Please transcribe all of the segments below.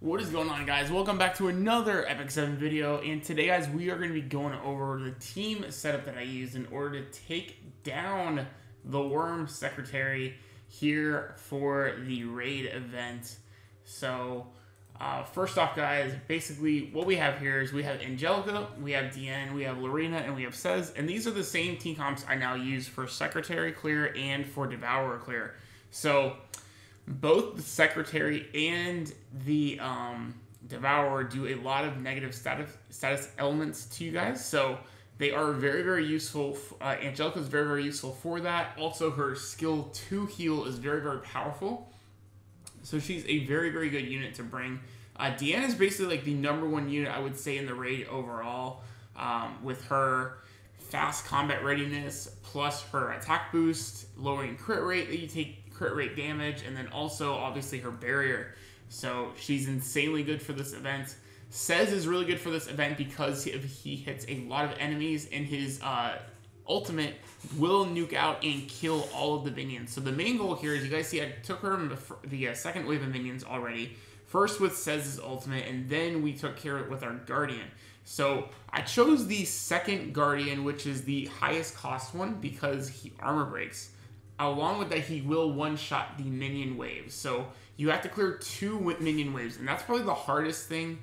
What is going on, guys? Welcome back to another epicseven video, and today, guys, we are going to be going over the team setup that I used in order to take down the Worm Secretary here for the raid event. So, first off, guys, basically what we have here is we have Angelica, we have Deanne, we have Lorena, and we have Cez, and these are the same team comps I now use for Secretary clear and for Devourer clear. So, both the Secretary and the Devourer do a lot of negative status elements to you guys, so they are very, very useful. Angelica is very, very useful for that. Also, her skill 2 heal is very, very powerful, so she's a very, very good unit to bring. Deanne is basically like the #1 unit, I would say, in the raid overall, with her fast combat readiness, plus her attack boost, lowering crit rate that you take crit rate damage, and then also obviously her barrier. So she's insanely good for this event. Cez is really good for this event because he hits a lot of enemies, and his ultimate will nuke out and kill all of the minions. So the main goal here is, you guys see I took her in the second wave of minions already. First with Cez's ultimate, and then we took care of it with our Guardian. So I chose the second Guardian, which is the highest cost one, because he armor breaks. Along with that, he will one-shot the minion waves. So you have to clear 2 minion waves, and that's probably the hardest thing.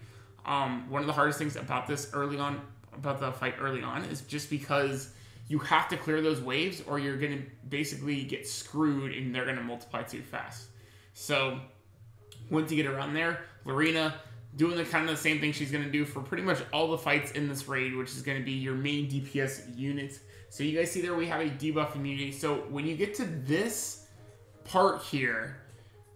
One of the hardest things about this early on, about the fight early on, is just because you have to clear those waves, or you're going to basically get screwed, and they're going to multiply too fast. So once you get around there, Lorena doing the kind of the same thing she's going to do for pretty much all the fights in this raid, which is going to be your main DPS unit. So you guys see there we have a debuff immunity. So when you get to this part here,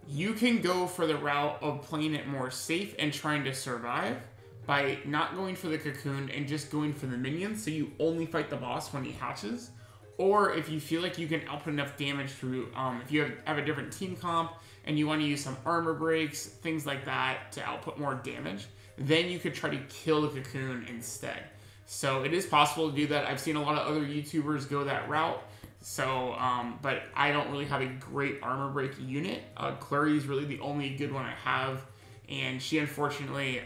you can go for the route of playing it more safe and trying to survive by not going for the cocoon and just going for the minions. So you only fight the boss when he hatches. Or if you feel like you can output enough damage through, if you have a different team comp and you want to use some armor breaks, things like that to output more damage, then you could try to kill the cocoon instead. So it is possible to do that. I've seen a lot of other YouTubers go that route. So, but I don't really have a great armor break unit. Clary is really the only good one I have, and she unfortunately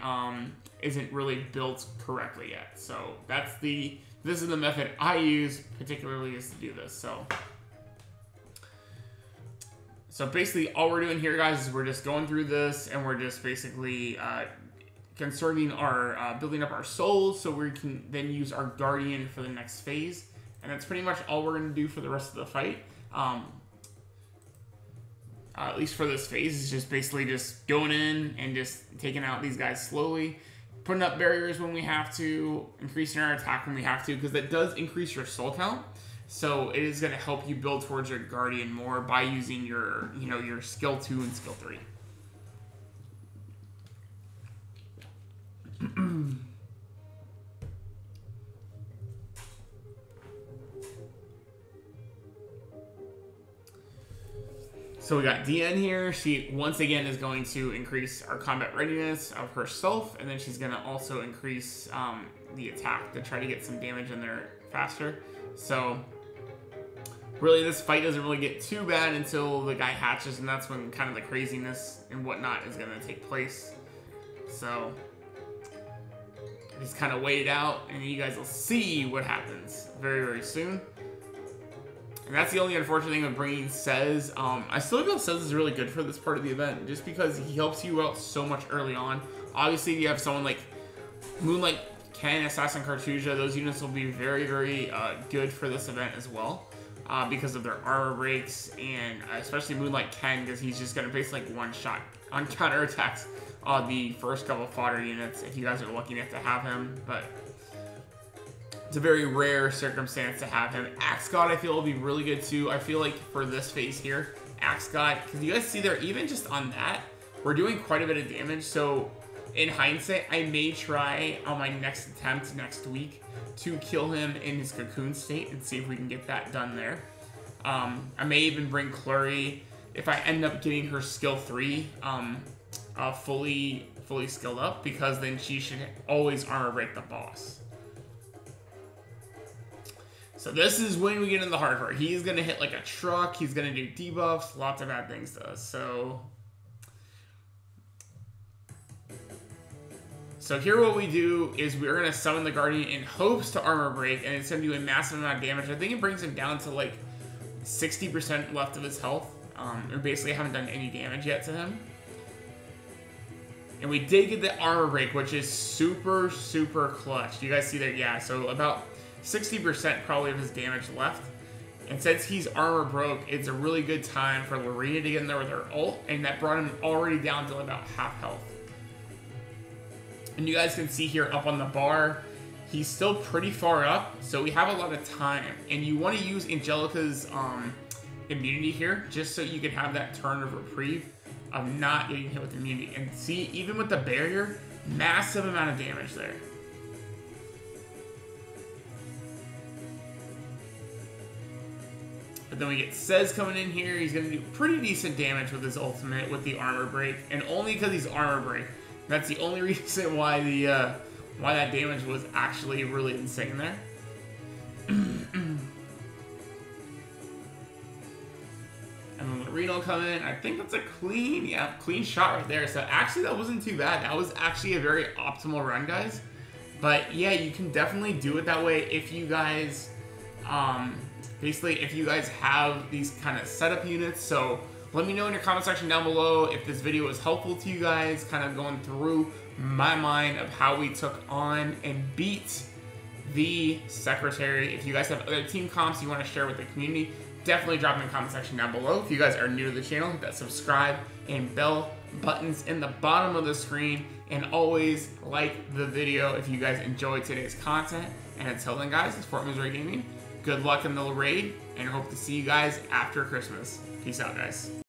isn't really built correctly yet. So this is the method I use particularly, is to do this. So basically all we're doing here, guys, is we're just going through this, and we're just basically conserving our, building up our souls, so we can then use our Guardian for the next phase. And that's pretty much all we're going to do for the rest of the fight. At least for this phase, is just basically just going in and just taking out these guys slowly, putting up barriers when we have to, increasing our attack when we have to, because that does increase your soul count. So it is going to help you build towards your Guardian more by using your, your skill 2 and skill 3. So we got Deanne here. She once again is going to increase our combat readiness of herself, and then she's going to also increase the attack to try to get some damage in there faster. So really, this fight doesn't really get too bad until the guy hatches, and that's when kind of the craziness and whatnot is going to take place. So just kind of wait it out, and you guys will see what happens very, very soon. And that's the only unfortunate thing with bringing Cez. I still feel Cez is really good for this part of the event, just because he helps you out so much early on. Obviously, you have someone like Moonlight, Ken, Assassin Cartusia. Those units will be very, very good for this event as well, because of their armor breaks, and especially Moonlight Ken, because he's just going to basically like one-shot on counterattacks the first couple of fodder units, if you guys are lucky enough to have him. But it's a very rare circumstance to have him. Axe God, I feel, will be really good too. I feel like for this phase here, Axe God, because you guys see there, even just on that, we're doing quite a bit of damage. So in hindsight, I may try on my next attempt next week to kill him in his cocoon state and see if we can get that done there. I may even bring Clary, if I end up getting her skill 3 fully skilled up, because then she should always armor break the boss. So this is when we get into the hard part. He's going to hit like a truck. He's going to do debuffs. Lots of bad things to us. So So here what we do is we're going to summon the Guardian in hopes to armor break, and it's going to do a massive amount of damage. I think it brings him down to like 60% left of his health. We basically haven't done any damage yet to him. And we did get the armor break, which is super, super clutch. You guys see there? Yeah, so about 60% probably of his damage left. And since he's armor broke, it's a really good time for Lorena to get in there with her ult, and that brought him already down to about half health. And you guys can see here up on the bar, he's still pretty far up, so we have a lot of time. And you want to use Angelica's immunity here, just so you can have that turn of reprieve of not getting hit with immunity. And see, even with the barrier, massive amount of damage there. But then we get Cez coming in here. He's going to do pretty decent damage with his ultimate, with the armor break, and only because he's armor break. That's the only reason why why that damage was actually really insane there. And then Reno come in. I think that's a clean shot right there. So actually that wasn't too bad. That was actually a very optimal run, guys. But yeah, you can definitely do it that way if you guys, basically if you guys have these kind of setup units. So let me know in your comment section down below if this video was helpful to you guys, kind of going through my mind of how we took on and beat the Secretary. If you guys have other team comps you want to share with the community, definitely drop in the comment section down below. If you guys are new to the channel, hit that subscribe and bell buttons in the bottom of the screen, and always like the video if you guys enjoyed today's content. And until then, guys, it's Fort Missouri Gaming. Good luck in the raid, and hope to see you guys after Christmas. Peace out, guys.